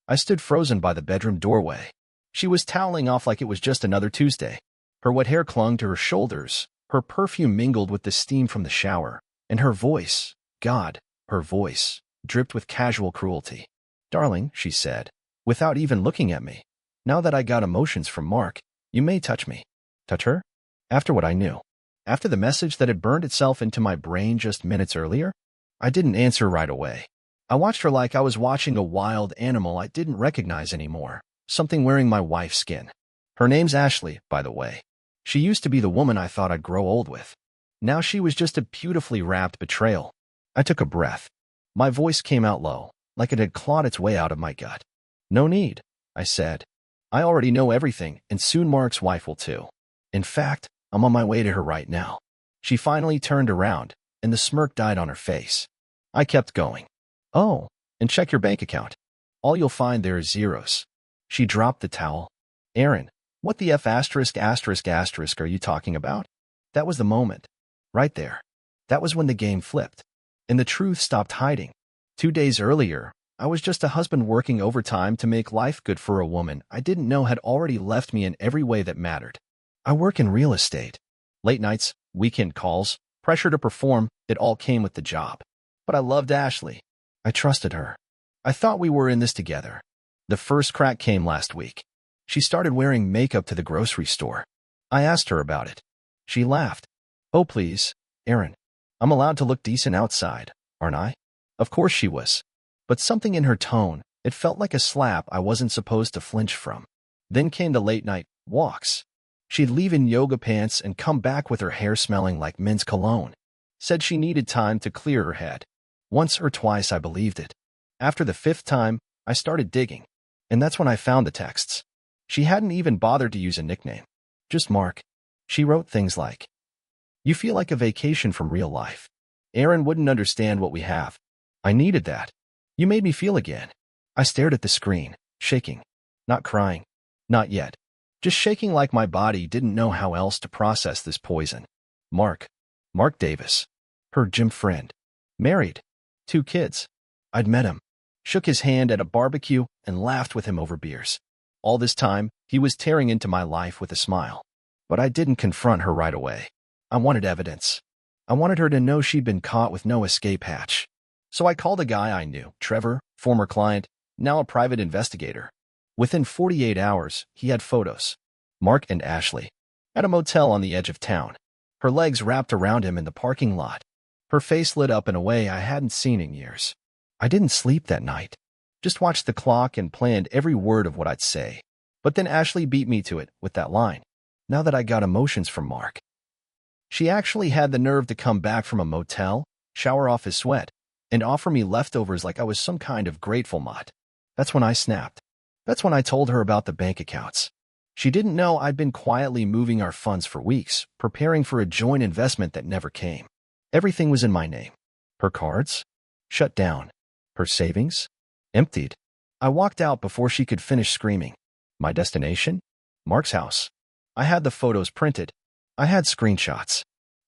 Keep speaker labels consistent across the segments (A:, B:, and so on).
A: I stood frozen by the bedroom doorway. She was toweling off like it was just another Tuesday. Her wet hair clung to her shoulders, her perfume mingled with the steam from the shower, and her voice, God, her voice, dripped with casual cruelty. "Darling," she said, without even looking at me, "now that I got emotions from Mark, you may touch me." Touch her? After what I knew? After the message that had burned itself into my brain just minutes earlier? I didn't answer right away. I watched her like I was watching a wild animal I didn't recognize anymore, something wearing my wife's skin. Her name's Ashley, by the way. She used to be the woman I thought I'd grow old with. Now she was just a beautifully wrapped betrayal. I took a breath. My voice came out low, like it had clawed its way out of my gut. "No need," I said. "I already know everything, and soon Mark's wife will too. In fact, I'm on my way to her right now." She finally turned around, and the smirk died on her face. I kept going. "Oh, and check your bank account. All you'll find there is zeros." She dropped the towel. "Aaron, what the F asterisk asterisk asterisk are you talking about?" That was the moment. Right there. That was when the game flipped. And the truth stopped hiding. 2 days earlier, I was just a husband working overtime to make life good for a woman I didn't know had already left me in every way that mattered. I work in real estate. Late nights, weekend calls, pressure to perform, it all came with the job. But I loved Ashley. I trusted her. I thought we were in this together. The first crack came last week. She started wearing makeup to the grocery store. I asked her about it. She laughed. "Oh, please, Aaron. I'm allowed to look decent outside, aren't I?" Of course she was. But something in her tone, it felt like a slap I wasn't supposed to flinch from. Then came the late-night walks. She'd leave in yoga pants and come back with her hair smelling like men's cologne. Said she needed time to clear her head. Once or twice I believed it. After the 5th time, I started digging. And that's when I found the texts. She hadn't even bothered to use a nickname. Just Mark. She wrote things like, "You feel like a vacation from real life. Aaron wouldn't understand what we have. I needed that. You made me feel again." I stared at the screen, shaking. Not crying. Not yet. Just shaking like my body didn't know how else to process this poison. Mark. Mark Davis. Her gym friend. Married. 2 kids. I'd met him. Shook his hand at a barbecue and laughed with him over beers. All this time, he was tearing into my life with a smile. But I didn't confront her right away. I wanted evidence. I wanted her to know she'd been caught with no escape hatch. So I called a guy I knew, Trevor, former client, now a private investigator. Within 48 hours, he had photos. Mark and Ashley. At a motel on the edge of town. Her legs wrapped around him in the parking lot. Her face lit up in a way I hadn't seen in years. I didn't sleep that night. Just watched the clock and planned every word of what I'd say. But then Ashley beat me to it with that line. Now that I got emotions from Mark. She actually had the nerve to come back from a motel, shower off his sweat, and offer me leftovers like I was some kind of grateful mutt. That's when I snapped. That's when I told her about the bank accounts. She didn't know I'd been quietly moving our funds for weeks, preparing for a joint investment that never came. Everything was in my name. Her cards? Shut down. Her savings? Emptied. I walked out before she could finish screaming. My destination? Mark's house. I had the photos printed. I had screenshots.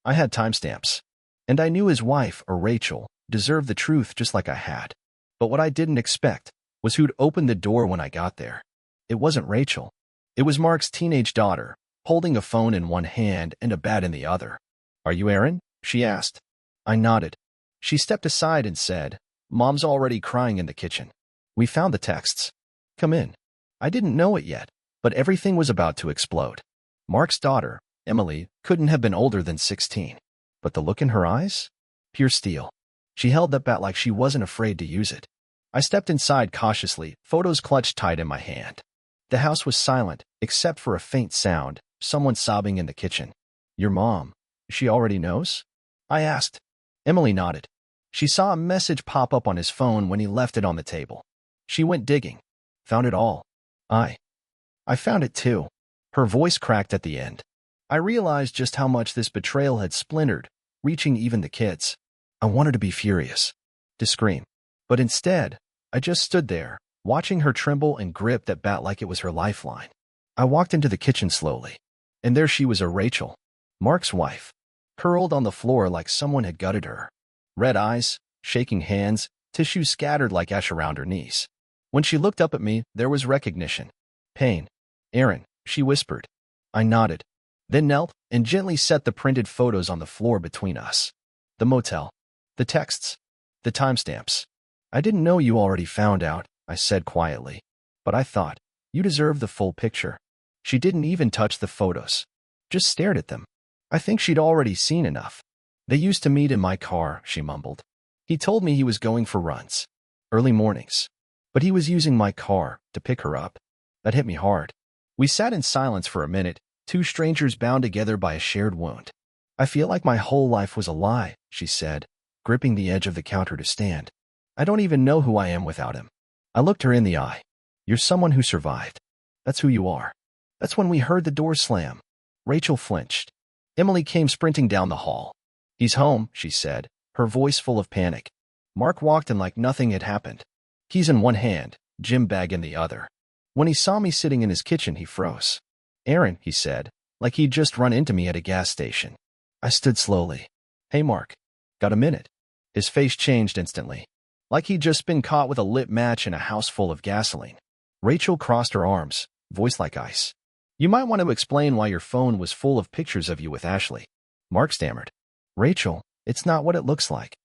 A: I had timestamps. And I knew his wife, or Rachel, deserved the truth just like I had. But what I didn't expect was who'd open the door when I got there. It wasn't Rachel. It was Mark's teenage daughter, holding a phone in one hand and a bat in the other. "Are you Aaron?" she asked. I nodded. She stepped aside and said, "Mom's already crying in the kitchen. We found the texts. Come in." I didn't know it yet, but everything was about to explode. Mark's daughter, Emily, couldn't have been older than 16. But the look in her eyes? Pure steel. She held that bat like she wasn't afraid to use it. I stepped inside cautiously, photos clutched tight in my hand. The house was silent, except for a faint sound, someone sobbing in the kitchen. "Your mom, she already knows?" I asked. Emily nodded. She saw a message pop up on his phone when he left it on the table. She went digging. Found it all. I found it too. Her voice cracked at the end. I realized just how much this betrayal had splintered, reaching even the kids. I wanted to be furious, to scream. But instead, I just stood there, watching her tremble and grip that bat like it was her lifeline. I walked into the kitchen slowly, and there she was, Rachel, Mark's wife, curled on the floor like someone had gutted her. Red eyes, shaking hands, tissue scattered like ash around her knees. When she looked up at me, there was recognition. Pain. Aaron, she whispered. I nodded, then knelt and gently set the printed photos on the floor between us. The motel. The texts. The timestamps. I didn't know you already found out, I said quietly. But I thought, you deserve the full picture. She didn't even touch the photos. Just stared at them. I think she'd already seen enough. They used to meet in my car, she mumbled. He told me he was going for runs. Early mornings. But he was using my car to pick her up. That hit me hard. We sat in silence for a minute, two strangers bound together by a shared wound. I feel like my whole life was a lie, she said, gripping the edge of the counter to stand. I don't even know who I am without him. I looked her in the eye. You're someone who survived. That's who you are. That's when we heard the door slam. Rachel flinched. Emily came sprinting down the hall. He's home, she said, her voice full of panic. Mark walked in like nothing had happened. Keys in one hand, gym bag in the other. When he saw me sitting in his kitchen, he froze. Aaron, he said, like he'd just run into me at a gas station. I stood slowly. Hey, Mark. Got a minute? His face changed instantly. Like he'd just been caught with a lit match in a house full of gasoline. Rachel crossed her arms, voice like ice. You might want to explain why your phone was full of pictures of you with Ashley. Mark stammered. Rachel, it's not what it looks like.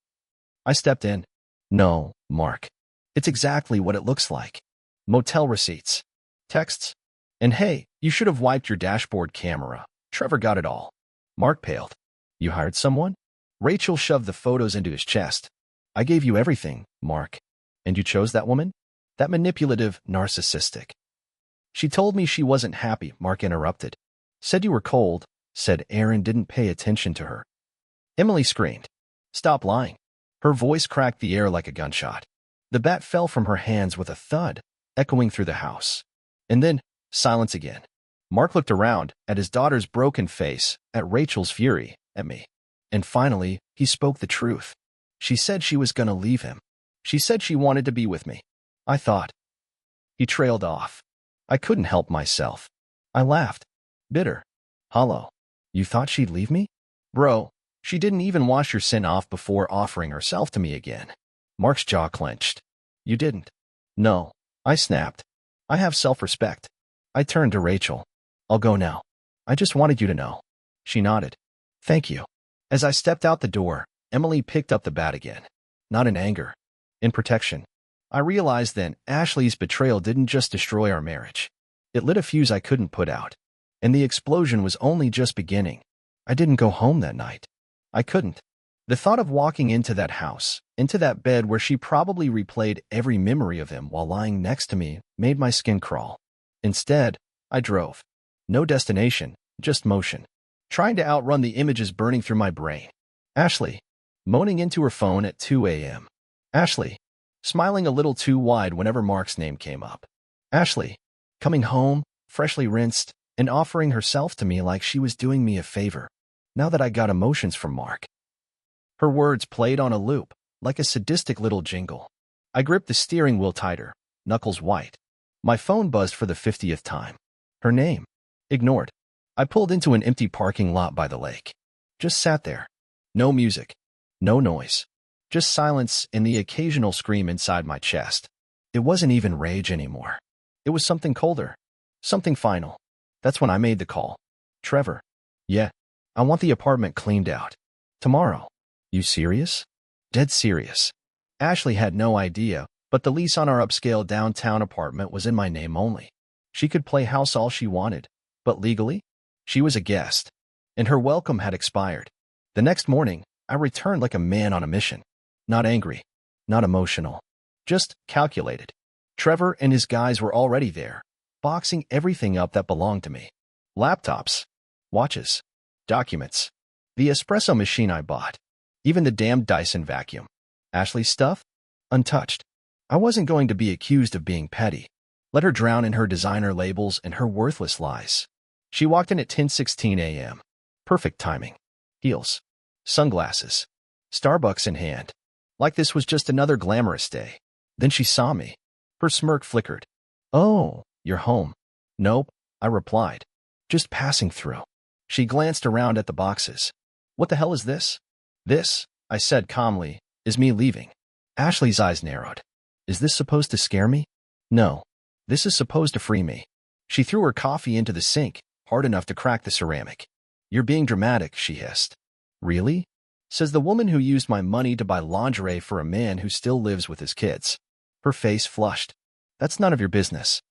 A: I stepped in. No, Mark. It's exactly what it looks like. Motel receipts. Texts. And hey, you should have wiped your dashboard camera. Trevor got it all. Mark paled. You hired someone? Rachel shoved the photos into his chest. I gave you everything, Mark. And you chose that woman? That manipulative, narcissistic. She told me she wasn't happy, Mark interrupted. Said you were cold, said Aaron didn't pay attention to her. Emily screamed. Stop lying. Her voice cracked the air like a gunshot. The bat fell from her hands with a thud, echoing through the house. And then, silence again. Mark looked around, at his daughter's broken face, at Rachel's fury, at me. And finally, he spoke the truth. She said she was gonna leave him. She said she wanted to be with me. I thought. He trailed off. I couldn't help myself. I laughed. Bitter. Hollow. You thought she'd leave me? Bro, she didn't even wash your sin off before offering herself to me again. Mark's jaw clenched. You didn't. No. I snapped. I have self-respect. I turned to Rachel. I'll go now. I just wanted you to know. She nodded. Thank you. As I stepped out the door, Emily picked up the bat again. Not in anger. In protection. I realized then Ashley's betrayal didn't just destroy our marriage. It lit a fuse I couldn't put out. And the explosion was only just beginning. I didn't go home that night. I couldn't. The thought of walking into that house, into that bed where she probably replayed every memory of him while lying next to me, made my skin crawl. Instead, I drove. No destination, just motion. Trying to outrun the images burning through my brain. Ashley, moaning into her phone at 2 a.m. Ashley, smiling a little too wide whenever Mark's name came up. Ashley, coming home, freshly rinsed, and offering herself to me like she was doing me a favor, now that I got emotions from Mark. Her words played on a loop, like a sadistic little jingle. I gripped the steering wheel tighter, knuckles white. My phone buzzed for the 50th time. Her name. Ignored. I pulled into an empty parking lot by the lake. Just sat there. No music. No noise. Just silence and the occasional scream inside my chest. It wasn't even rage anymore. It was something colder. Something final. That's when I made the call. Trevor. Yeah. I want the apartment cleaned out. Tomorrow. You serious? Dead serious. Ashley had no idea, but the lease on our upscale downtown apartment was in my name only. She could play house all she wanted, but legally, she was a guest, and her welcome had expired. The next morning, I returned like a man on a mission. Not angry, not emotional, just calculated. Trevor and his guys were already there, boxing everything up that belonged to me. Laptops, watches, documents, the espresso machine I bought, even the damn Dyson vacuum. Ashley's stuff? Untouched. I wasn't going to be accused of being petty. Let her drown in her designer labels and her worthless lies. She walked in at 10:16 a.m. Perfect timing. Heels. Sunglasses. Starbucks in hand. Like this was just another glamorous day. Then she saw me. Her smirk flickered. Oh, you're home. Nope, I replied. Just passing through. She glanced around at the boxes. What the hell is this? This, I said calmly, is me leaving. Ashley's eyes narrowed. Is this supposed to scare me? No. This is supposed to free me. She threw her coffee into the sink, hard enough to crack the ceramic. You're being dramatic, she hissed. Really? Says the woman who used my money to buy lingerie for a man who still lives with his kids. Her face flushed. That's none of your business.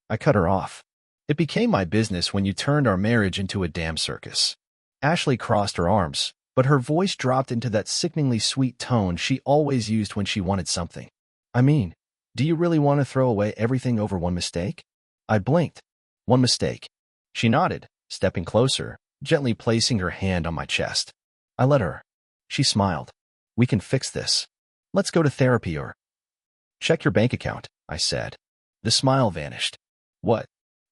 A: I cut her off. It became my business when you turned our marriage into a damn circus. Ashley crossed her arms, but her voice dropped into that sickeningly sweet tone she always used when she wanted something. I mean, do you really want to throw away everything over one mistake? I blinked. One mistake. She nodded, stepping closer, gently placing her hand on my chest. I let her. She smiled. We can fix this. Let's go to therapy or... Check your bank account, I said. The smile vanished. What?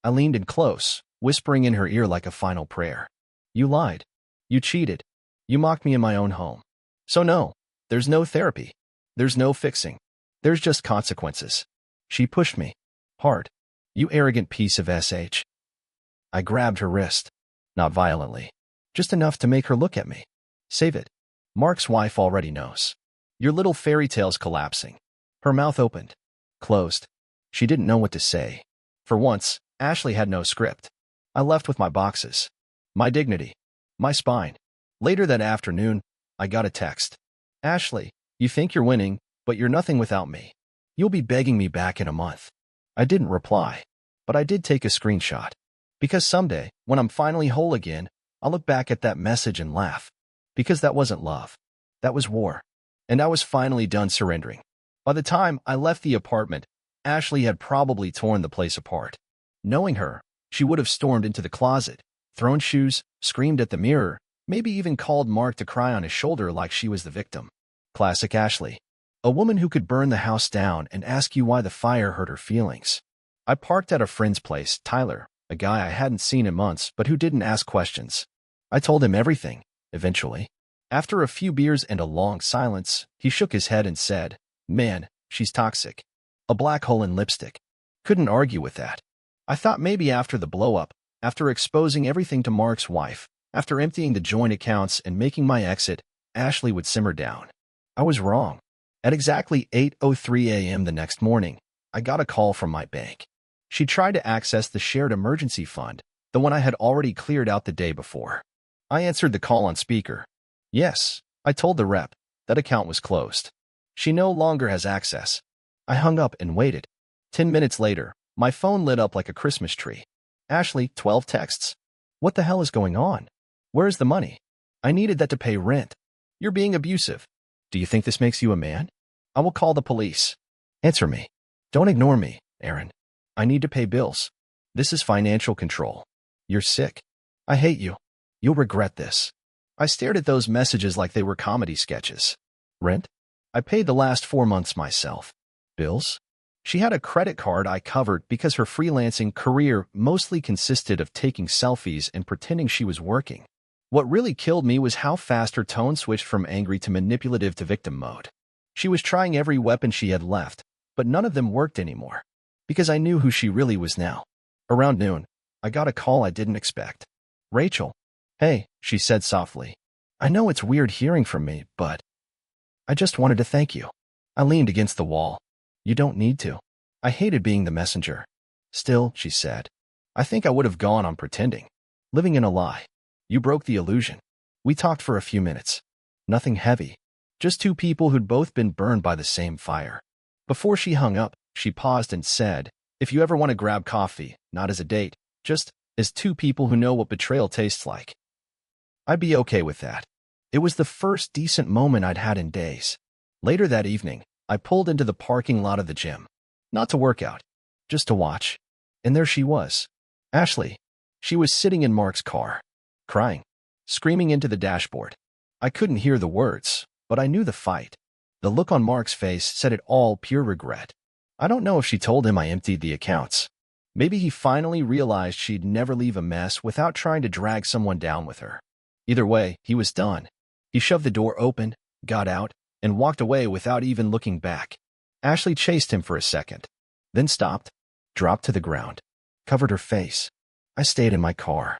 A: I leaned in close, whispering in her ear like a final prayer. You lied. You cheated. You mocked me in my own home. So no, there's no therapy. There's no fixing. There's just consequences. She pushed me. Hard. You arrogant piece of SH. I grabbed her wrist. Not violently. Just enough to make her look at me. Save it. Mark's wife already knows. Your little fairy tale's collapsing. Her mouth opened. Closed. She didn't know what to say. For once, Ashley had no script. I left with my boxes. My dignity. My spine. Later that afternoon, I got a text. Ashley, you think you're winning, but you're nothing without me. You'll be begging me back in a month. I didn't reply, but I did take a screenshot. Because someday, when I'm finally whole again, I'll look back at that message and laugh. Because that wasn't love. That was war. And I was finally done surrendering. By the time I left the apartment, Ashley had probably torn the place apart. Knowing her, she would have stormed into the closet, thrown shoes, screamed at the mirror, maybe even called Mark to cry on his shoulder like she was the victim. Classic Ashley. A woman who could burn the house down and ask you why the fire hurt her feelings. I parked at a friend's place, Tyler, a guy I hadn't seen in months but who didn't ask questions. I told him everything, eventually. After a few beers and a long silence, he shook his head and said, Man, she's toxic. A black hole in lipstick. Couldn't argue with that. I thought maybe after the blow-up, after exposing everything to Mark's wife, after emptying the joint accounts and making my exit, Ashley would simmer down. I was wrong. At exactly 8:03 a.m. the next morning, I got a call from my bank. She tried to access the shared emergency fund, the one I had already cleared out the day before. I answered the call on speaker. Yes, I told the rep. That account was closed. She no longer has access. I hung up and waited. 10 minutes later, my phone lit up like a Christmas tree. Ashley, 12 texts. What the hell is going on? Where is the money? I needed that to pay rent. You're being abusive. Do you think this makes you a man? I will call the police. Answer me. Don't ignore me, Aaron. I need to pay bills. This is financial control. You're sick. I hate you. You'll regret this. I stared at those messages like they were comedy sketches. Rent? I paid the last 4 months myself. Bills? She had a credit card I covered because her freelancing career mostly consisted of taking selfies and pretending she was working. What really killed me was how fast her tone switched from angry to manipulative to victim mode. She was trying every weapon she had left, but none of them worked anymore. Because I knew who she really was now. Around noon, I got a call I didn't expect. Rachel. Hey, she said softly. I know it's weird hearing from me, but I just wanted to thank you. I leaned against the wall. You don't need to. I hated being the messenger. Still, she said, I think I would have gone on pretending. Living in a lie. You broke the illusion. We talked for a few minutes. Nothing heavy. Just two people who'd both been burned by the same fire. Before she hung up, she paused and said, If you ever want to grab coffee, not as a date, just as two people who know what betrayal tastes like. I'd be okay with that. It was the first decent moment I'd had in days. Later that evening, I pulled into the parking lot of the gym. Not to work out, just to watch. And there she was. Ashley. She was sitting in Mark's car. Crying. Screaming into the dashboard. I couldn't hear the words, but I knew the fight. The look on Mark's face said it all, pure regret. I don't know if she told him I emptied the accounts. Maybe he finally realized she'd never leave a mess without trying to drag someone down with her. Either way, he was done. He shoved the door open, got out, and walked away without even looking back. Ashley chased him for a second, then stopped, dropped to the ground, covered her face. I stayed in my car.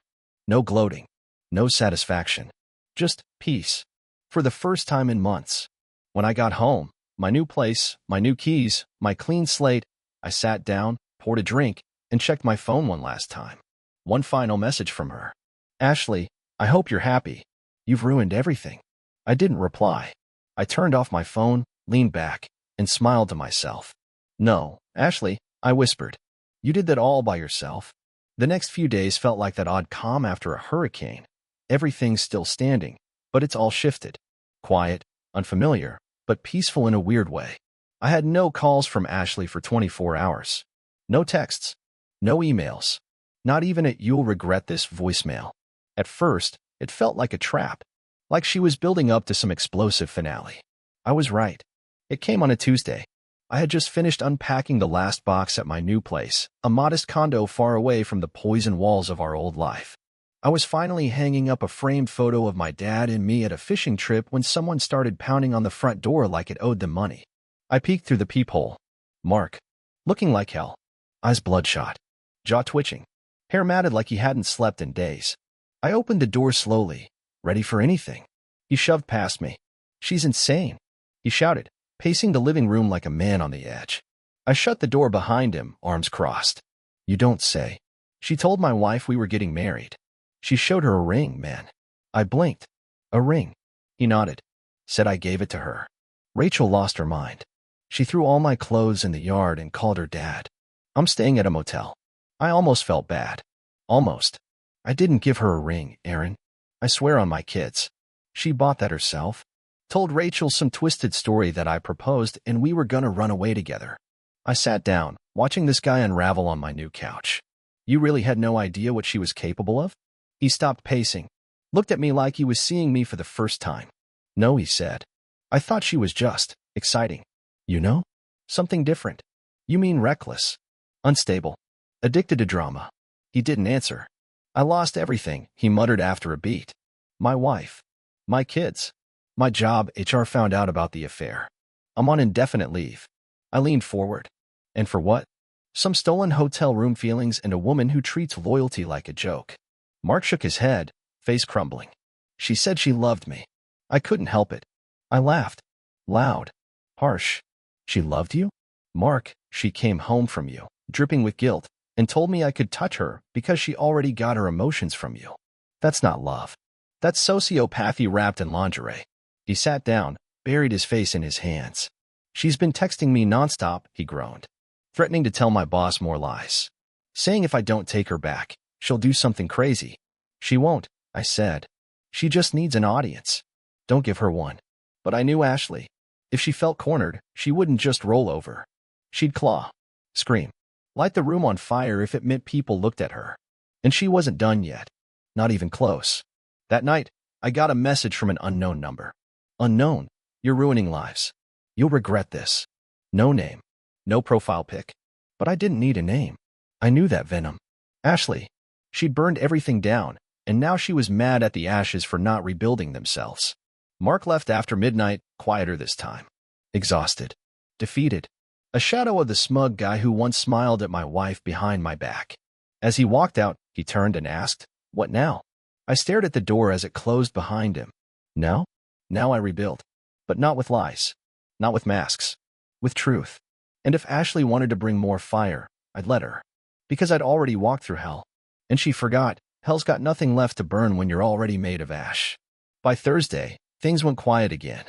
A: No gloating, no satisfaction, just peace. For the first time in months. When I got home, my new place, my new keys, my clean slate, I sat down, poured a drink, and checked my phone one last time. One final message from her. Ashley, I hope you're happy. You've ruined everything. I didn't reply. I turned off my phone, leaned back, and smiled to myself. No, Ashley, I whispered. You did that all by yourself. The next few days felt like that odd calm after a hurricane. Everything's still standing, but it's all shifted. Quiet, unfamiliar, but peaceful in a weird way. I had no calls from Ashley for 24 hours. No texts. No emails. Not even a "you'll regret this" voicemail. At first, it felt like a trap. Like she was building up to some explosive finale. I was right. It came on a Tuesday. I had just finished unpacking the last box at my new place, a modest condo far away from the poison walls of our old life. I was finally hanging up a framed photo of my dad and me at a fishing trip when someone started pounding on the front door like it owed them money. I peeked through the peephole. Mark. Looking like hell. Eyes bloodshot. Jaw twitching. Hair matted like he hadn't slept in days. I opened the door slowly, ready for anything. He shoved past me. She's insane, he shouted, pacing the living room like a man on the edge. I shut the door behind him, arms crossed. You don't say. She told my wife we were getting married. She showed her a ring, man. I blinked. A ring. He nodded. Said I gave it to her. Rachel lost her mind. She threw all my clothes in the yard and called her dad. I'm staying at a motel. I almost felt bad. Almost. I didn't give her a ring, Aaron. I swear on my kids. She bought that herself. Told Rachel some twisted story that I proposed and we were gonna run away together. I sat down, watching this guy unravel on my new couch. You really had no idea what she was capable of? He stopped pacing, looked at me like he was seeing me for the first time. No, he said. I thought she was just exciting. You know? Something different. You mean reckless, unstable, addicted to drama. He didn't answer. I lost everything, he muttered after a beat. My wife. My kids. My job. HR found out about the affair. I'm on indefinite leave. I leaned forward. And for what? Some stolen hotel room feelings and a woman who treats loyalty like a joke. Mark shook his head, face crumbling. She said she loved me. I couldn't help it. I laughed. Loud. Harsh. She loved you? Mark, she came home from you, dripping with guilt, and told me I could touch her because she already got her emotions from you. That's not love. That's sociopathy wrapped in lingerie. He sat down, buried his face in his hands. She's been texting me nonstop, he groaned, threatening to tell my boss more lies. Saying if I don't take her back, she'll do something crazy. She won't, I said. She just needs an audience. Don't give her one. But I knew Ashley. If she felt cornered, she wouldn't just roll over. She'd claw, scream, light the room on fire if it meant people looked at her. And she wasn't done yet. Not even close. That night, I got a message from an unknown number. Unknown, you're ruining lives. You'll regret this. No name. No profile pic. But I didn't need a name. I knew that venom. Ashley. She'd burned everything down, and now she was mad at the ashes for not rebuilding themselves. Mark left after midnight, quieter this time. Exhausted. Defeated. A shadow of the smug guy who once smiled at my wife behind my back. As he walked out, he turned and asked, "What now?" I stared at the door as it closed behind him. Now? Now I rebuild. But not with lies. Not with masks. With truth. And if Ashley wanted to bring more fire, I'd let her. Because I'd already walked through hell. And she forgot, hell's got nothing left to burn when you're already made of ash. By Thursday, things went quiet again.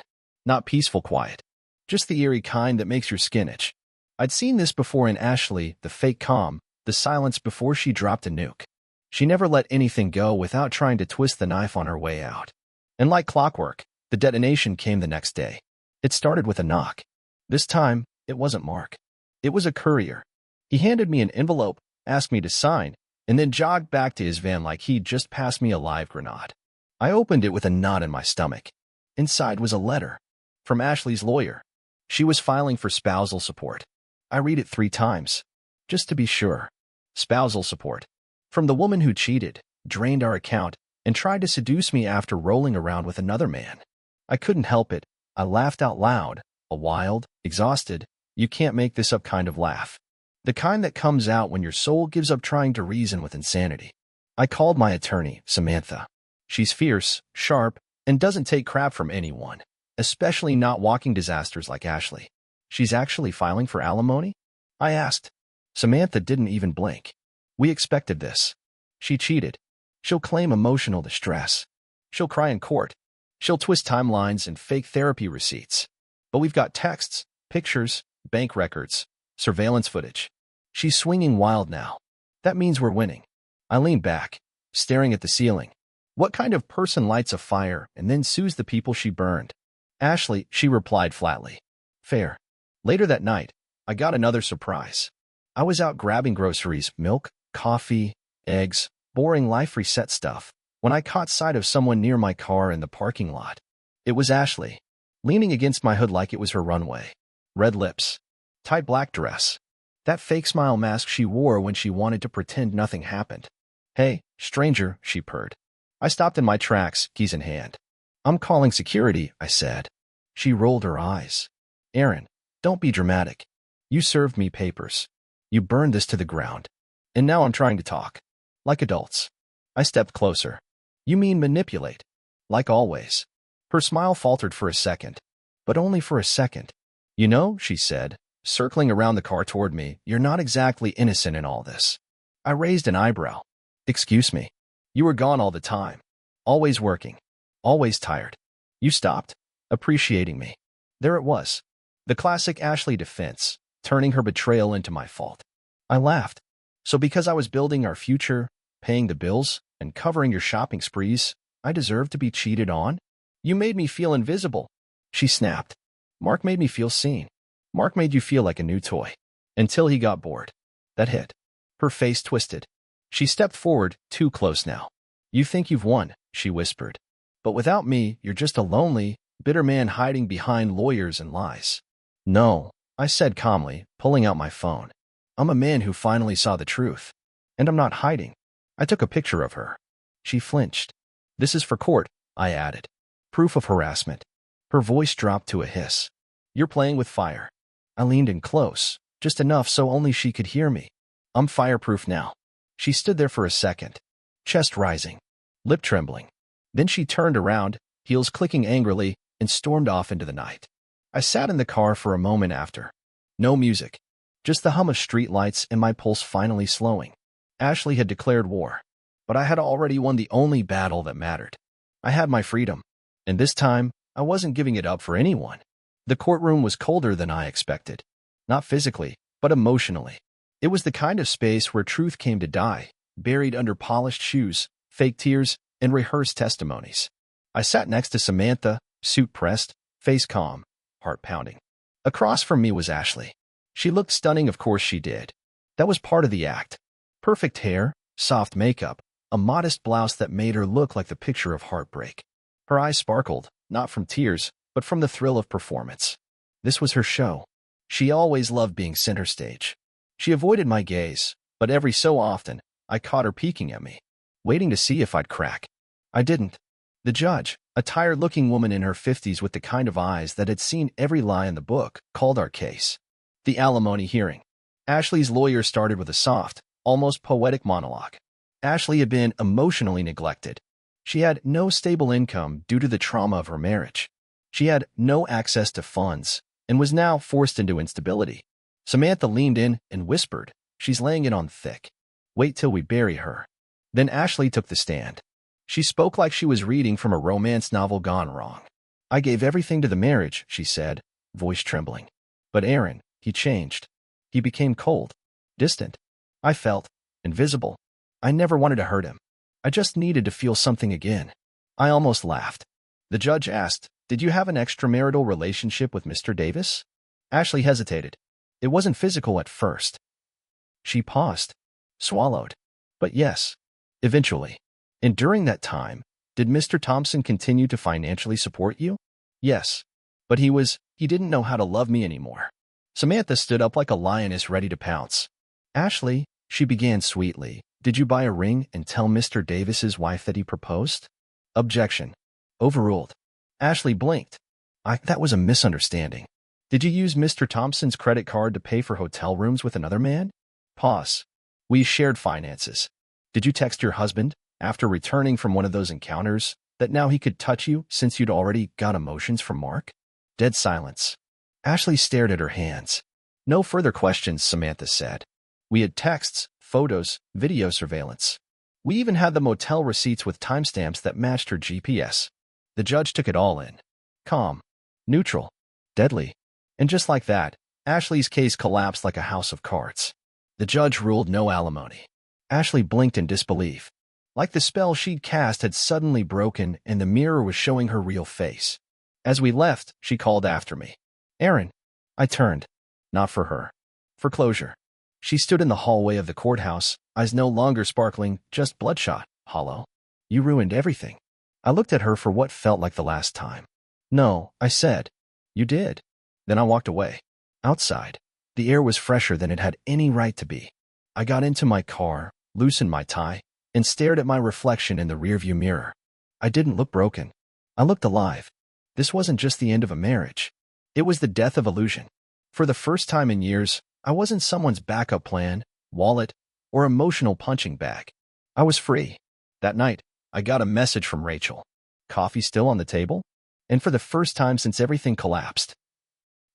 A: Not peaceful quiet. Just the eerie kind that makes your skin itch. I'd seen this before in Ashley, the fake calm, the silence before she dropped a nuke. She never let anything go without trying to twist the knife on her way out. And like clockwork, the detonation came the next day. It started with a knock. This time, it wasn't Mark. It was a courier. He handed me an envelope, asked me to sign, and then jogged back to his van like he'd just passed me a live grenade. I opened it with a knot in my stomach. Inside was a letter. From Ashley's lawyer. She was filing for spousal support. I read it 3 times. Just to be sure. Spousal support. From the woman who cheated, drained our account, and tried to seduce me after rolling around with another man. I couldn't help it. I laughed out loud, a wild, exhausted, you can't make this up kind of laugh. The kind that comes out when your soul gives up trying to reason with insanity. I called my attorney, Samantha. She's fierce, sharp, and doesn't take crap from anyone, especially not walking disasters like Ashley. She's actually filing for alimony? I asked. Samantha didn't even blink. We expected this. She cheated. She'll claim emotional distress. She'll cry in court. She'll twist timelines and fake therapy receipts. But we've got texts, pictures, bank records, surveillance footage. She's swinging wild now. That means we're winning. I leaned back, staring at the ceiling. What kind of person lights a fire and then sues the people she burned? Ashley, she replied flatly. Fair. Later that night, I got another surprise. I was out grabbing groceries, milk, coffee, eggs, boring life reset stuff, when I caught sight of someone near my car in the parking lot. It was Ashley, leaning against my hood like it was her runway. Red lips, tight black dress, that fake smile mask she wore when she wanted to pretend nothing happened. Hey, stranger, she purred. I stopped in my tracks, keys in hand. I'm calling security, I said. She rolled her eyes. Aaron, don't be dramatic. You served me papers. You burned this to the ground. And now I'm trying to talk. Like adults. I stepped closer. You mean manipulate? Like always. Her smile faltered for a second. But only for a second. You know, she said, circling around the car toward me, you're not exactly innocent in all this. I raised an eyebrow. Excuse me. You were gone all the time. Always working. Always tired. You stopped, appreciating me. There it was. The classic Ashley defense, turning her betrayal into my fault. I laughed. So because I was building our future, paying the bills, and covering your shopping sprees, I deserved to be cheated on? You made me feel invisible. She snapped. Mark made me feel seen. Mark made you feel like a new toy. Until he got bored. That hit. Her face twisted. She stepped forward, too close now. You think you've won, she whispered. But without me, you're just a lonely, bitter man hiding behind lawyers and lies. No, I said calmly, pulling out my phone. I'm a man who finally saw the truth. And I'm not hiding. I took a picture of her. She flinched. This is for court, I added. Proof of harassment. Her voice dropped to a hiss. You're playing with fire. I leaned in close, just enough so only she could hear me. I'm fireproof now. She stood there for a second, chest rising, lip trembling. Then she turned around, heels clicking angrily, and stormed off into the night. I sat in the car for a moment after. No music, just the hum of streetlights and my pulse finally slowing. Ashley had declared war, but I had already won the only battle that mattered. I had my freedom, and this time, I wasn't giving it up for anyone. The courtroom was colder than I expected. Not physically, but emotionally. It was the kind of space where truth came to die, buried under polished shoes, fake tears, and rehearsed testimonies. I sat next to Samantha, suit pressed, face calm, heart pounding. Across from me was Ashley. She looked stunning, of course she did. That was part of the act. Perfect hair, soft makeup, a modest blouse that made her look like the picture of heartbreak. Her eyes sparkled, not from tears, but from the thrill of performance. This was her show. She always loved being center stage. She avoided my gaze, but every so often, I caught her peeking at me, waiting to see if I'd crack. I didn't. The judge, a tired-looking woman in her 50s with the kind of eyes that had seen every lie in the book, called our case. The alimony hearing. Ashley's lawyer started with a soft, almost poetic monologue. Ashley had been emotionally neglected. She had no stable income due to the trauma of her marriage. She had no access to funds and was now forced into instability. Samantha leaned in and whispered, she's laying it on thick. Wait till we bury her. Then Ashley took the stand. She spoke like she was reading from a romance novel gone wrong. I gave everything to the marriage, she said, voice trembling. But Aaron, he changed. He became cold, distant. I felt invisible. I never wanted to hurt him. I just needed to feel something again. I almost laughed. The judge asked, did you have an extramarital relationship with Mr. Davis? Ashley hesitated. It wasn't physical at first. She paused, swallowed. But yes, eventually. And during that time, did Mr. Thompson continue to financially support you? Yes. But he didn't know how to love me anymore. Samantha stood up like a lioness ready to pounce. Ashley, she began sweetly, did you buy a ring and tell Mr. Davis's wife that he proposed? Objection. Overruled. Ashley blinked. That was a misunderstanding. Did you use Mr. Thompson's credit card to pay for hotel rooms with another man? Pause. We shared finances. Did you text your husband, after returning from one of those encounters, that now he could touch you since you'd already got emotions from Mark? Dead silence. Ashley stared at her hands. No further questions, Samantha said. We had texts, photos, video surveillance. We even had the motel receipts with timestamps that matched her GPS. The judge took it all in. Calm, neutral, deadly. And just like that, Ashley's case collapsed like a house of cards. The judge ruled no alimony. Ashley blinked in disbelief. Like the spell she'd cast had suddenly broken and the mirror was showing her real face. As we left, she called after me. Aaron. I turned. Not for her. For closure. She stood in the hallway of the courthouse, eyes no longer sparkling, just bloodshot, hollow. You ruined everything. I looked at her for what felt like the last time. No, I said. You did. Then I walked away. Outside, the air was fresher than it had any right to be. I got into my car, loosened my tie, and stared at my reflection in the rearview mirror. I didn't look broken. I looked alive. This wasn't just the end of a marriage. It was the death of illusion. For the first time in years, I wasn't someone's backup plan, wallet, or emotional punching bag. I was free. That night, I got a message from Rachel. Coffee still on the table? And for the first time since everything collapsed.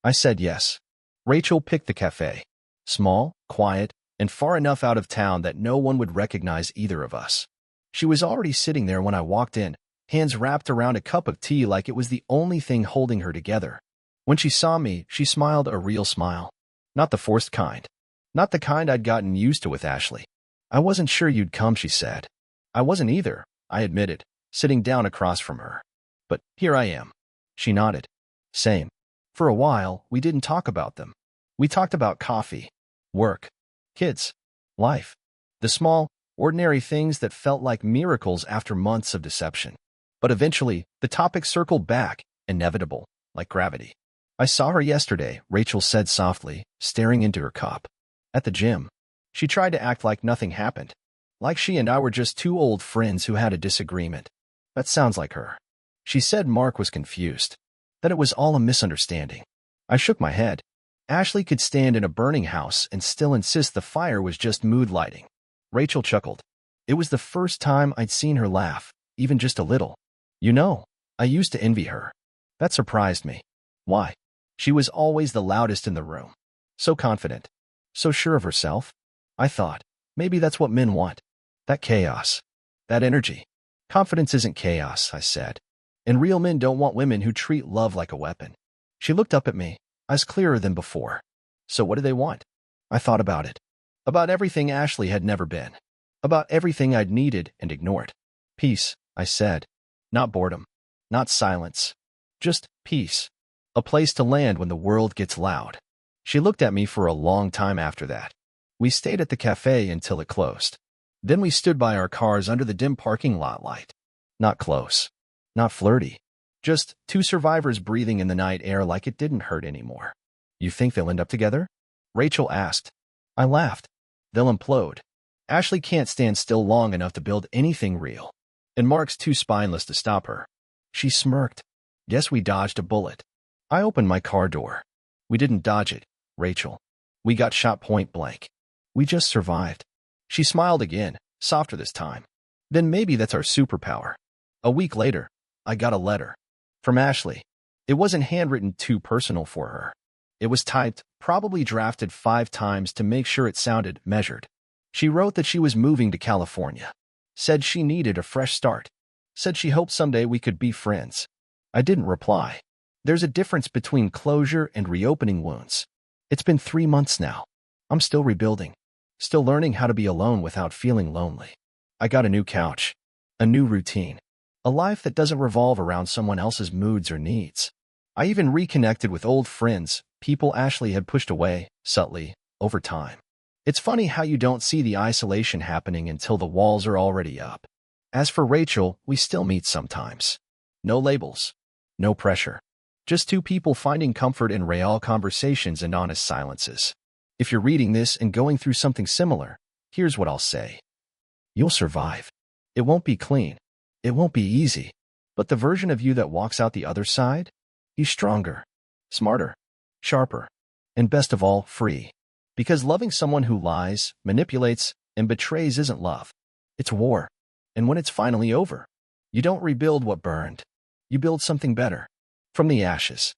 A: I said yes. Rachel picked the cafe. Small, quiet, and far enough out of town that no one would recognize either of us. She was already sitting there when I walked in, hands wrapped around a cup of tea like it was the only thing holding her together. When she saw me, she smiled a real smile. Not the forced kind. Not the kind I'd gotten used to with Ashley. I wasn't sure you'd come, she said. I wasn't either, I admitted, sitting down across from her. But here I am. She nodded. Same. For a while, we didn't talk about them. We talked about coffee, work, kids, life. The small, ordinary things that felt like miracles after months of deception. But eventually, the topic circled back, inevitable, like gravity. I saw her yesterday, Rachel said softly, staring into her cup. At the gym. She tried to act like nothing happened. Like she and I were just two old friends who had a disagreement. That sounds like her. She said Mark was confused. That it was all a misunderstanding. I shook my head. Ashley could stand in a burning house and still insist the fire was just mood lighting. Rachel chuckled. It was the first time I'd seen her laugh, even just a little. You know, I used to envy her. That surprised me. Why? She was always the loudest in the room. So confident. So sure of herself. I thought, maybe that's what men want. That chaos. That energy. Confidence isn't chaos, I said. And real men don't want women who treat love like a weapon. She looked up at me, eyes clearer than before. So what do they want? I thought about it. About everything Ashley had never been. About everything I'd needed and ignored. Peace, I said. Not boredom. Not silence. Just peace. A place to land when the world gets loud. She looked at me for a long time after that. We stayed at the cafe until it closed. Then we stood by our cars under the dim parking lot light. Not close. Not flirty. Just two survivors breathing in the night air like it didn't hurt anymore. You think they'll end up together? Rachel asked. I laughed. They'll implode. Ashley can't stand still long enough to build anything real. And Mark's too spineless to stop her. She smirked. Guess we dodged a bullet. I opened my car door. We didn't dodge it, Rachel. We got shot point blank. We just survived. She smiled again, softer this time. Then maybe that's our superpower. A week later, I got a letter. From Ashley. It wasn't handwritten too personal for her. It was typed, probably drafted 5 times to make sure it sounded measured. She wrote that she was moving to California. Said she needed a fresh start. Said she hoped someday we could be friends. I didn't reply. There's a difference between closure and reopening wounds. It's been 3 months now. I'm still rebuilding. Still learning how to be alone without feeling lonely. I got a new couch. A new routine. A life that doesn't revolve around someone else's moods or needs. I even reconnected with old friends, people Ashley had pushed away, subtly, over time. It's funny how you don't see the isolation happening until the walls are already up. As for Rachel, we still meet sometimes. No labels. No pressure. Just two people finding comfort in real conversations and honest silences. If you're reading this and going through something similar, here's what I'll say. You'll survive. It won't be clean. It won't be easy. But the version of you that walks out the other side, he's stronger, smarter, sharper, and best of all, free. Because loving someone who lies, manipulates, and betrays isn't love. It's war. And when it's finally over, you don't rebuild what burned. You build something better. From the ashes.